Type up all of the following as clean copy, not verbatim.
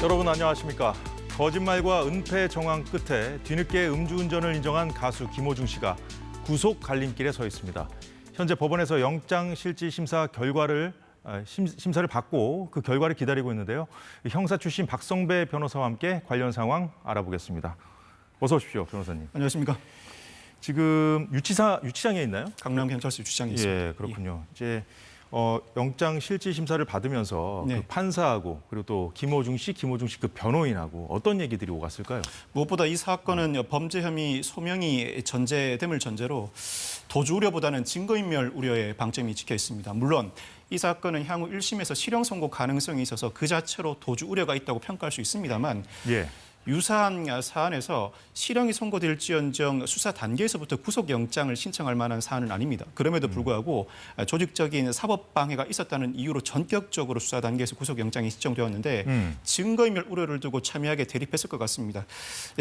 여러분 안녕하십니까. 거짓말과 은폐 정황 끝에 뒤늦게 음주운전을 인정한 가수 김호중 씨가 구속 갈림길에 서 있습니다. 현재 법원에서 영장실질심사 심사를 받고 그 결과를 기다리고 있는데요. 형사 출신 박성배 변호사와 함께 관련 상황 알아보겠습니다. 어서 오십시오, 변호사님. 안녕하십니까. 지금 유치장에 있나요? 강남경찰서 유치장에 있습니다. 예, 그렇군요. 이제 영장 실질 심사를 받으면서 네. 그 판사하고 그리고 또 김호중 씨 그 변호인하고 어떤 얘기들이 오갔을까요? 무엇보다 이 사건은 범죄 혐의 소명이 전제됨을 전제로 도주 우려보다는 증거인멸 우려의 방점이 찍혀 있습니다. 물론 이 사건은 향후 1심에서 실형 선고 가능성이 있어서 그 자체로 도주 우려가 있다고 평가할 수 있습니다만 예. 유사한 사안에서 실형이 선고될지언정 수사 단계에서부터 구속영장을 신청할 만한 사안은 아닙니다. 그럼에도 불구하고 조직적인 사법방해가 있었다는 이유로 전격적으로 수사 단계에서 구속영장이 신청되었는데 증거인멸 우려를 두고 첨예하게 대립했을 것 같습니다.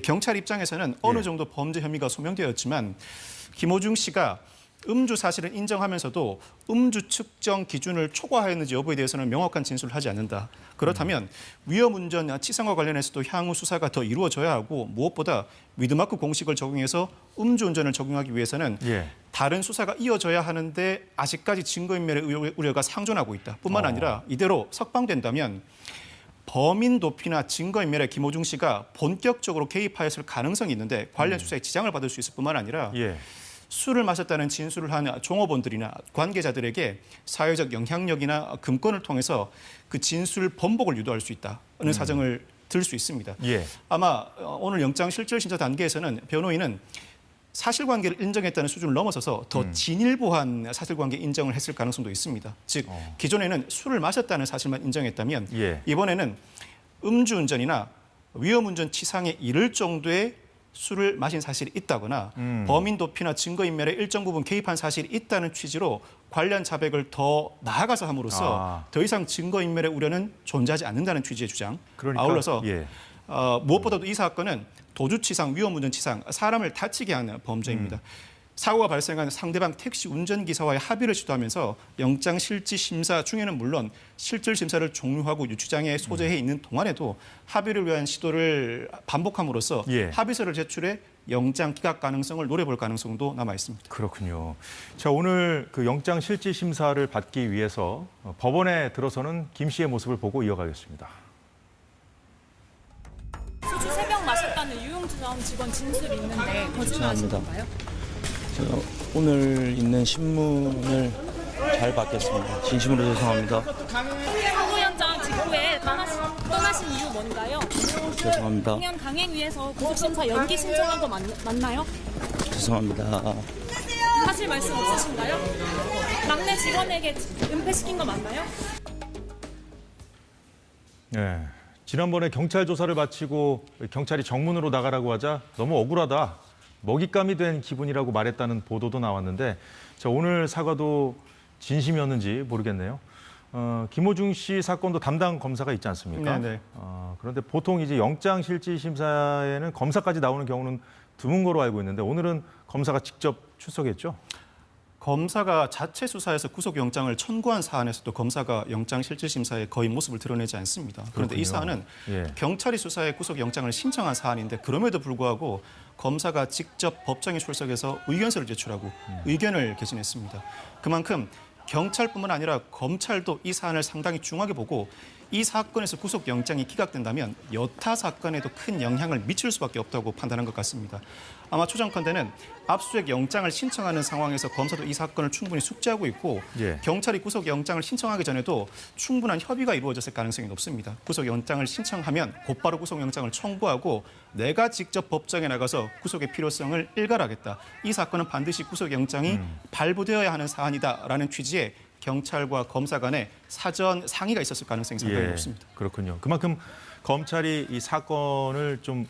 경찰 입장에서는 어느 정도 범죄 혐의가 소명되었지만 김호중 씨가 음주 사실을 인정하면서도 음주 측정 기준을 초과하였는지 여부에 대해서는 명확한 진술을 하지 않는다. 그렇다면 위험운전 치상과 관련해서도 향후 수사가 더 이루어져야 하고 무엇보다 위드마크 공식을 적용해서 음주운전을 적용하기 위해서는 다른 수사가 이어져야 하는데 아직까지 증거인멸의 우려가 상존하고 있다. 뿐만 아니라 이대로 석방된다면 범인 도피나 증거인멸에 김호중 씨가 본격적으로 개입하였을 가능성이 있는데 관련 수사에 지장을 받을 수 있을 뿐만 아니라 술을 마셨다는 진술을 한 종업원들이나 관계자들에게 사회적 영향력이나 금권을 통해서 그 진술 번복을 유도할 수 있다는 사정을 들 수 있습니다. 아마 오늘 영장실질심사 단계에서는 변호인은 사실관계를 인정했다는 수준을 넘어서서 더 진일보한 사실관계 인정을 했을 가능성도 있습니다. 즉 기존에는 술을 마셨다는 사실만 인정했다면 이번에는 음주운전이나 위험운전 치상에 이를 정도의 술을 마신 사실이 있다거나 범인 도피나 증거인멸에 일정 부분 개입한 사실이 있다는 취지로 관련 자백을 더 나아가서 함으로써 더 이상 증거인멸의 우려는 존재하지 않는다는 취지의 주장. 아울러서 무엇보다도 이 사건은 도주치상, 위험운전치상, 사람을 다치게 하는 범죄입니다. 사고가 발생한 상대방 택시 운전기사와의 합의를 시도하면서 영장실질심사 중에는 물론 실질심사를 종료하고 유치장에 소재해 있는 동안에도 합의를 위한 시도를 반복함으로써 합의서를 제출해 영장 기각 가능성을 노려볼 가능성도 남아 있습니다. 그렇군요. 자, 오늘 그 영장실질심사를 받기 위해서 법원에 들어서는 김 씨의 모습을 보고 이어가겠습니다. 소주 3병 마셨다는 유용주점 직원 진술이 있는데 거짓말하신 건가요? 오늘 있는 신문을 잘 받겠습니다. 진심으로 죄송합니다. 사고 현장 직후에 떠나신 이유 뭔가요? 죄송합니다. 공연 강행 위해서 구속심사 연기 신청한 거 맞나요? 죄송합니다. 사실 말씀 없으신가요? 막내 직원에게 은폐시킨 거 맞나요? 네. 지난번에 경찰 조사를 마치고 경찰이 정문으로 나가라고 하자 너무 억울하다. 먹잇감이 된 기분이라고 말했다는 보도도 나왔는데 자, 오늘 사과도 진심이었는지 모르겠네요. 김호중 씨 사건도 담당 검사가 있지 않습니까? 네네. 그런데 보통 이제 영장실질심사에는 검사까지 나오는 경우는 드문 거로 알고 있는데 오늘은 검사가 직접 출석했죠? 검사가 자체 수사에서 구속영장을 청구한 사안에서도 검사가 영장실질심사에 거의 모습을 드러내지 않습니다. 그런데 그렇군요. 이 사안은 경찰이 수사에 구속영장을 신청한 사안인데 그럼에도 불구하고 검사가 직접 법정에 출석해서 의견서를 제출하고 의견을 개진했습니다. 그만큼 경찰뿐만 아니라 검찰도 이 사안을 상당히 중하게 보고 이 사건에서 구속영장이 기각된다면 여타 사건에도 큰 영향을 미칠 수밖에 없다고 판단한 것 같습니다. 아마 추정컨대는 압수수색 영장을 신청하는 상황에서 검사도 이 사건을 충분히 숙지하고 있고 경찰이 구속영장을 신청하기 전에도 충분한 협의가 이루어졌을 가능성이 높습니다. 구속영장을 신청하면 곧바로 구속영장을 청구하고 내가 직접 법정에 나가서 구속의 필요성을 일갈하겠다. 이 사건은 반드시 구속영장이 발부되어야 하는 사안이다라는 취지의 경찰과 검사 간의 사전 상의가 있었을 가능성이 상당히 높습니다. 그렇군요. 그만큼 검찰이 이 사건을 좀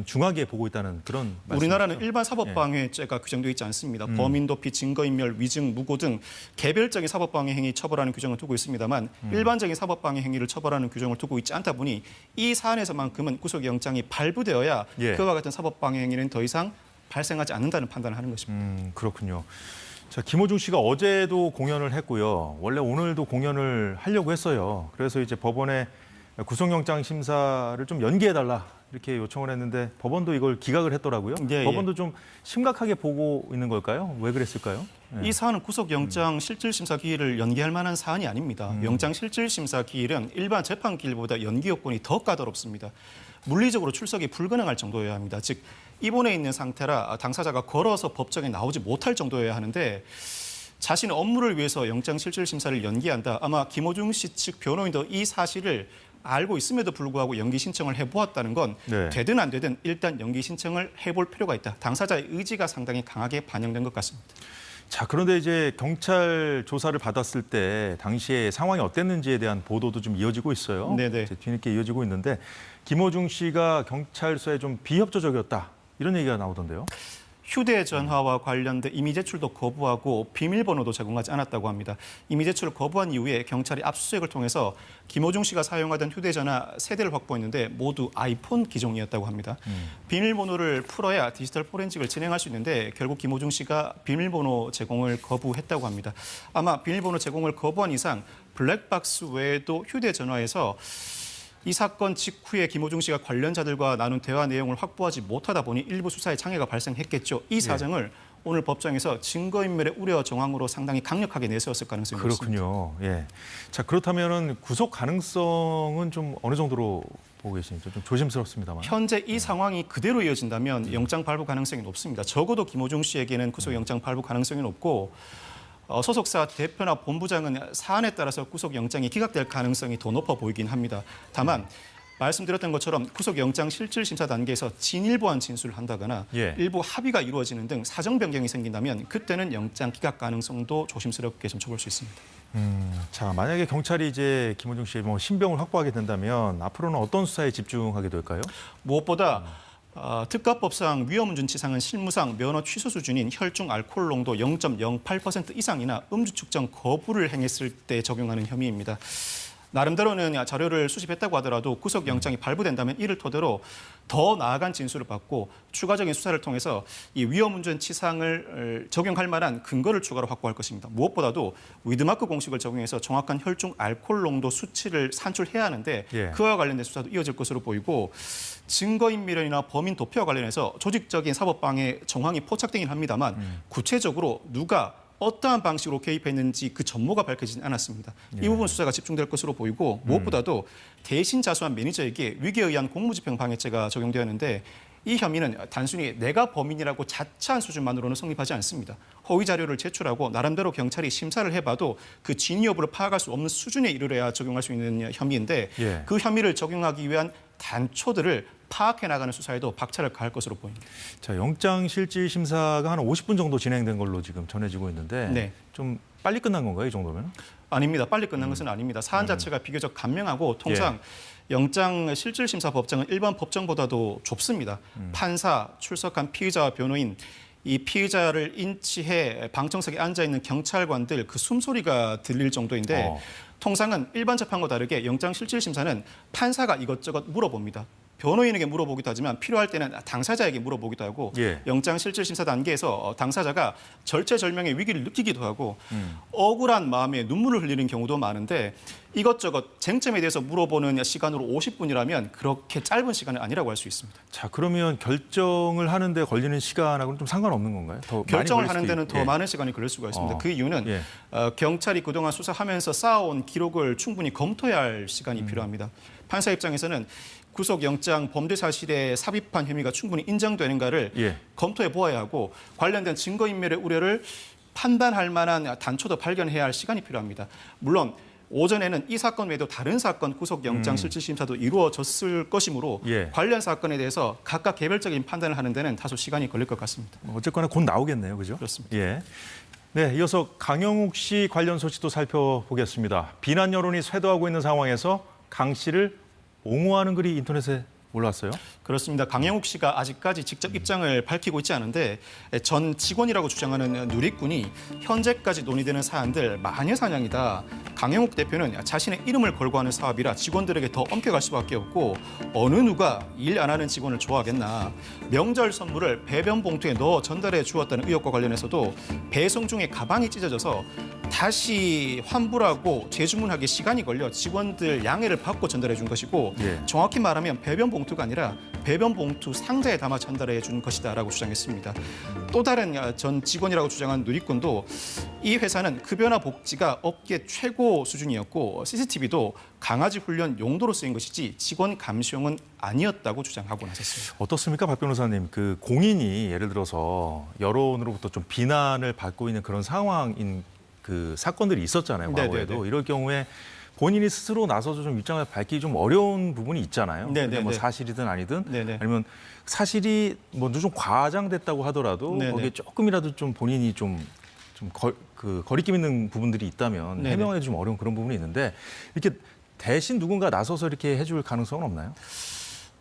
중하게 보고 있다는 그런 말씀이시죠? 우리나라는 일반 사법방해죄가 규정되어 있지 않습니다. 범인 도피, 증거인멸, 위증, 무고 등 개별적인 사법방해 행위 처벌하는 규정을 두고 있습니다만 일반적인 사법방해 행위를 처벌하는 규정을 두고 있지 않다 보니 이 사안에서만큼은 구속영장이 발부되어야 그와 같은 사법방해 행위는 더 이상 발생하지 않는다는 판단을 하는 것입니다. 그렇군요. 자, 김호중 씨가 어제도 공연을 했고요. 원래 오늘도 공연을 하려고 했어요. 그래서 이제 법원에 구속영장 심사를 좀 연기해달라 이렇게 요청을 했는데 법원도 이걸 기각을 했더라고요. 예, 예. 법원도 좀 심각하게 보고 있는 걸까요? 왜 그랬을까요? 예. 이 사안은 구속영장 실질심사 기일을 연기할 만한 사안이 아닙니다. 영장 실질심사 기일은 일반 재판 기일보다 연기 요건이 더 까다롭습니다. 물리적으로 출석이 불가능할 정도여야 합니다. 즉 입원해 있는 상태라 당사자가 걸어서 법정에 나오지 못할 정도여야 하는데 자신의 업무를 위해서 영장 실질심사를 연기한다. 아마 김호중 씨 측 변호인도 이 사실을 알고 있음에도 불구하고 연기 신청을 해보았다는 건 네. 되든 안 되든 일단 연기 신청을 해볼 필요가 있다. 당사자의 의지가 상당히 강하게 반영된 것 같습니다. 자, 그런데 이제 경찰 조사를 받았을 때 당시에 상황이 어땠는지에 대한 보도도 좀 이어지고 있어요. 네네. 이제 뒤늦게 이어지고 있는데 김호중 씨가 경찰서에 좀 비협조적이었다 이런 얘기가 나오던데요. 휴대전화와 관련된 이미 제출도 거부하고 비밀번호도 제공하지 않았다고 합니다. 이미 제출을 거부한 이후에 경찰이 압수수색을 통해서 김호중 씨가 사용하던 휴대전화 3대를 확보했는데 모두 아이폰 기종이었다고 합니다. 비밀번호를 풀어야 디지털 포렌식을 진행할 수 있는데 결국 김호중 씨가 비밀번호 제공을 거부했다고 합니다. 아마 비밀번호 제공을 거부한 이상 블랙박스 외에도 휴대전화에서 이 사건 직후에 김호중 씨가 관련자들과 나눈 대화 내용을 확보하지 못하다 보니 일부 수사에 장애가 발생했겠죠. 이 사정을 오늘 법정에서 증거인멸의 우려 정황으로 상당히 강력하게 내세웠을 가능성이 높습니다. 그렇군요. 예. 자, 그렇다면은 구속 가능성은 좀 어느 정도로 보고 계십니까? 좀 조심스럽습니다만. 현재 이 상황이 그대로 이어진다면 영장 발부 가능성이 높습니다. 적어도 김호중 씨에게는 구속 영장 발부 가능성이 높고 소속사 대표나 본부장은 사안에 따라서 구속영장이 기각될 가능성이 더 높아 보이긴 합니다. 다만 말씀드렸던 것처럼 구속영장 실질심사 단계에서 진일보한 진술을 한다거나 예. 일부 합의가 이루어지는 등 사정 변경이 생긴다면 그때는 영장 기각 가능성도 조심스럽게 점쳐볼 수 있습니다. 자, 만약에 경찰이 이제 김호중 씨의 뭐 신병을 확보하게 된다면 앞으로는 어떤 수사에 집중하게 될까요? 무엇보다 특가법상 위험운전치상은 실무상 면허 취소 수준인 혈중 알코올 농도 0.08% 이상이나 음주 측정 거부를 행했을 때 적용하는 혐의입니다. 나름대로는 자료를 수집했다고 하더라도 구속영장이 발부된다면 이를 토대로 더 나아간 진술을 받고 추가적인 수사를 통해서 이 위험운전치상을 적용할 만한 근거를 추가로 확보할 것입니다. 무엇보다도 위드마크 공식을 적용해서 정확한 혈중 알코올 농도 수치를 산출해야 하는데 예. 그와 관련된 수사도 이어질 것으로 보이고 증거인멸이나 범인 도피와 관련해서 조직적인 사법방해 정황이 포착되긴 합니다만 구체적으로 누가 어떠한 방식으로 개입했는지 그 전모가 밝혀지진 않았습니다. 이 부분 수사가 집중될 것으로 보이고 무엇보다도 대신 자수한 매니저에게 위기에 의한 공무집행 방해죄가 적용되었는데 이 혐의는 단순히 내가 범인이라고 자처한 수준만으로는 성립하지 않습니다. 허위 자료를 제출하고 나름대로 경찰이 심사를 해봐도 그 진위 여부를 파악할 수 없는 수준에 이르러야 적용할 수 있는 혐의인데 예. 그 혐의를 적용하기 위한 단초들을 파악해 나가는 수사에도 박차를 가할 것으로 보입니다. 자, 영장 실질 심사가 한 50분 정도 진행된 걸로 지금 전해지고 있는데 네. 좀 빨리 끝난 건가요, 이 정도면? 아닙니다. 빨리 끝난 것은 아닙니다. 사안 자체가 비교적 간명하고 통상 영장 실질심사 법정은 일반 법정보다도 좁습니다. 판사, 출석한 피의자와 변호인, 이 피의자를 인치해 방청석에 앉아있는 경찰관들 그 숨소리가 들릴 정도인데 통상은 일반 재판과 다르게 영장 실질심사는 판사가 이것저것 물어봅니다. 변호인에게 물어보기도 하지만 필요할 때는 당사자에게 물어보기도 하고 예. 영장 실질심사 단계에서 당사자가 절체절명의 위기를 느끼기도 하고 억울한 마음에 눈물을 흘리는 경우도 많은데 이것저것 쟁점에 대해서 물어보는 시간으로 50분이라면 그렇게 짧은 시간은 아니라고 할 수 있습니다. 자, 그러면 결정을 하는데 걸리는 시간하고는 좀 상관없는 건가요? 더 결정을 많이 걸릴 하는 수도 데는 더 예. 많은 시간이 걸릴 수가 있습니다. 그 이유는 예. 경찰이 그동안 수사하면서 쌓아온 기록을 충분히 검토해야 할 시간이 필요합니다. 판사 입장에서는 구속영장 범죄 사실에 삽입한 혐의가 충분히 인정되는가를 예. 검토해 보아야 하고 관련된 증거인멸의 우려를 판단할 만한 단초도 발견해야 할 시간이 필요합니다. 물론 오전에는 이 사건 외에도 다른 사건 구속영장 실질심사도 이루어졌을 것이므로 예. 관련 사건에 대해서 각각 개별적인 판단을 하는 데는 다소 시간이 걸릴 것 같습니다. 어쨌거나 곧 나오겠네요, 그죠? 그렇습니다. 예. 네, 이어서 강영욱 씨 관련 소식도 살펴보겠습니다. 비난 여론이 쇄도하고 있는 상황에서 강 씨를 옹호하는 글이 인터넷에 올랐어요? 그렇습니다. 강영욱 씨가 아직까지 직접 입장을 밝히고 있지 않은데 전 직원이라고 주장하는 누리꾼이 현재까지 논의되는 사안들 마녀 사냥이다. 강영욱 대표는 자신의 이름을 걸고 하는 사업이라 직원들에게 더 엄격할 수밖에 없고 어느 누가 일 안 하는 직원을 좋아하겠나. 명절 선물을 배변 봉투에 넣어 전달해 주었다는 의혹과 관련해서도 배송 중에 가방이 찢어져서 다시 환불하고 재주문하기 시간이 걸려 직원들 양해를 받고 전달해 준 것이고 예. 정확히 말하면 배변 봉투가 아니라 배변 봉투 상자에 담아 전달해 준 것이다라고 주장했습니다. 또 다른 전 직원이라고 주장한 누리꾼도 이 회사는 급여나 복지가 업계 최고 수준이었고 CCTV도 강아지 훈련 용도로 쓰인 것이지 직원 감시용은 아니었다고 주장하고 나섰습니다. 어떻습니까, 박 변호사님? 그 공인이 예를 들어서 여론으로부터 좀 비난을 받고 있는 그런 상황인 그 사건들이 있었잖아요, 과거에도. 네네네. 이럴 경우에 본인이 스스로 나서서 좀 입장을 밝히기 좀 어려운 부분이 있잖아요. 네네네. 뭐 사실이든 아니든 네네. 아니면 사실이 뭐 좀 과장됐다고 하더라도 네네. 거기에 조금이라도 좀 본인이 거리낌 있는 부분들이 있다면 네네. 해명하기 좀 어려운 그런 부분이 있는데 이렇게 대신 누군가 나서서 이렇게 해줄 가능성은 없나요?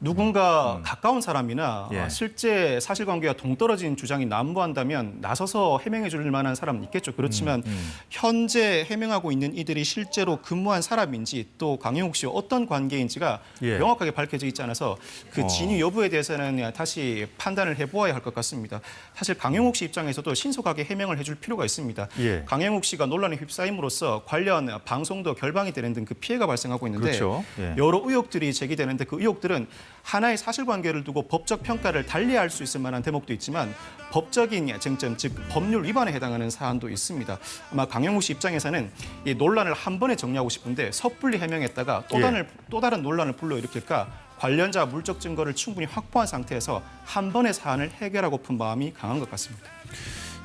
누군가 가까운 사람이나 예. 실제 사실관계와 동떨어진 주장이 난무한다면 나서서 해명해 줄 만한 사람은 있겠죠. 그렇지만 현재 해명하고 있는 이들이 실제로 근무한 사람인지 또 강영욱 씨와 어떤 관계인지가 예. 명확하게 밝혀져 있지 않아서 그 진위 여부에 대해서는 다시 판단을 해보아야 할 것 같습니다. 사실 강영욱 씨 입장에서도 신속하게 해명을 해줄 필요가 있습니다. 예. 강영욱 씨가 논란에 휩싸임으로써 관련 방송도 결방이 되는 등 그 피해가 발생하고 있는데 그렇죠. 예. 여러 의혹들이 제기되는데 그 의혹들은 하나의 사실관계를 두고 법적 평가를 달리할 수 있을 만한 대목도 있지만 법적인 쟁점, 즉 법률 위반에 해당하는 사안도 있습니다. 아마 강영욱 씨 입장에서는 이 논란을 한 번에 정리하고 싶은데 섣불리 해명했다가 또 다른 논란을 불러일으킬까 관련자 물적 증거를 충분히 확보한 상태에서 한 번의 사안을 해결하고픈 마음이 강한 것 같습니다.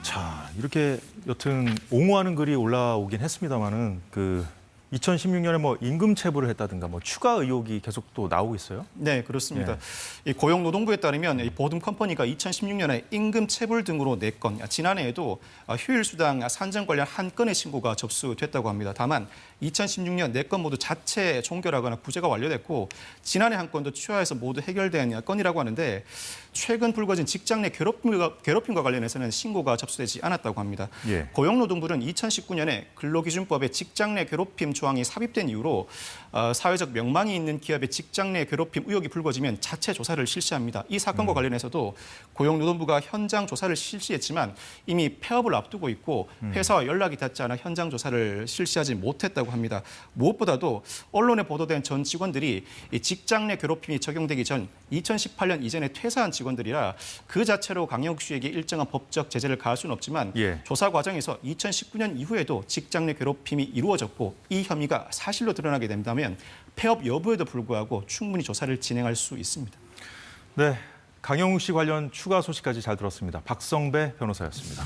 자, 이렇게 여튼 옹호하는 글이 올라오긴 했습니다만은 그 2016년에 뭐 임금 체불을 했다든가 뭐 추가 의혹이 계속 또 나오고 있어요. 네, 그렇습니다. 이 고용노동부에 따르면 이 보듬 컴퍼니가 2016년에 임금 체불 등으로 4건, 지난해에도 휴일 수당 산정 관련 한 건의 신고가 접수됐다고 합니다. 다만 2016년 4건 모두 자체 종결하거나 구제가 완료됐고 지난해 한 건도 취하해서 모두 해결된 건이라고 하는데 최근 불거진 직장 내 괴롭힘과 관련해서는 신고가 접수되지 않았다고 합니다. 예. 고용노동부는 2019년에 근로기준법에 직장 내 괴롭힘 조항이 삽입된 이후로 사회적 명망이 있는 기업의 직장 내 괴롭힘 의혹이 불거지면 자체 조사를 실시합니다. 이 사건과 관련해서도 고용노동부가 현장 조사를 실시했지만 이미 폐업을 앞두고 있고 회사와 연락이 닿지 않아 현장 조사를 실시하지 못했다고 합니다. 무엇보다도 언론에 보도된 전 직원들이 이 직장 내 괴롭힘이 적용되기 전 2018년 이전에 퇴사한 직원들이라 그 자체로 강영욱 씨에게 일정한 법적 제재를 가할 수는 없지만 예. 조사 과정에서 2019년 이후에도 직장 내 괴롭힘이 이루어졌고 이 혐의가 사실로 드러나게 된다면 폐업 여부에도 불구하고 충분히 조사를 진행할 수 있습니다. 네, 강영욱 씨 관련 추가 소식까지 잘 들었습니다. 박성배 변호사였습니다.